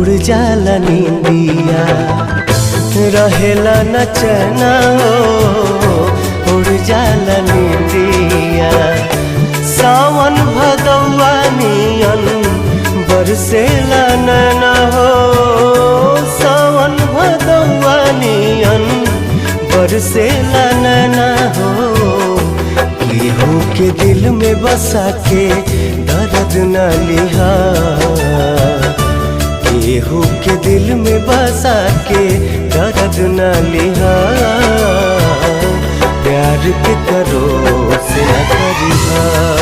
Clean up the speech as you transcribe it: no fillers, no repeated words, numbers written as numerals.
उड़ जाला नींदिया रहेला न चैना हो उड़ जाला नींदिया। सावन भदौआ नियन बरसेला नैना हो सावन भदौआ नियन बरसेला नैना हो। केहू के दिल में बसा के दर्द न लिहा केहू के दिल में बसा के दर्द न लिहा। प्यार के करो से न करिहा।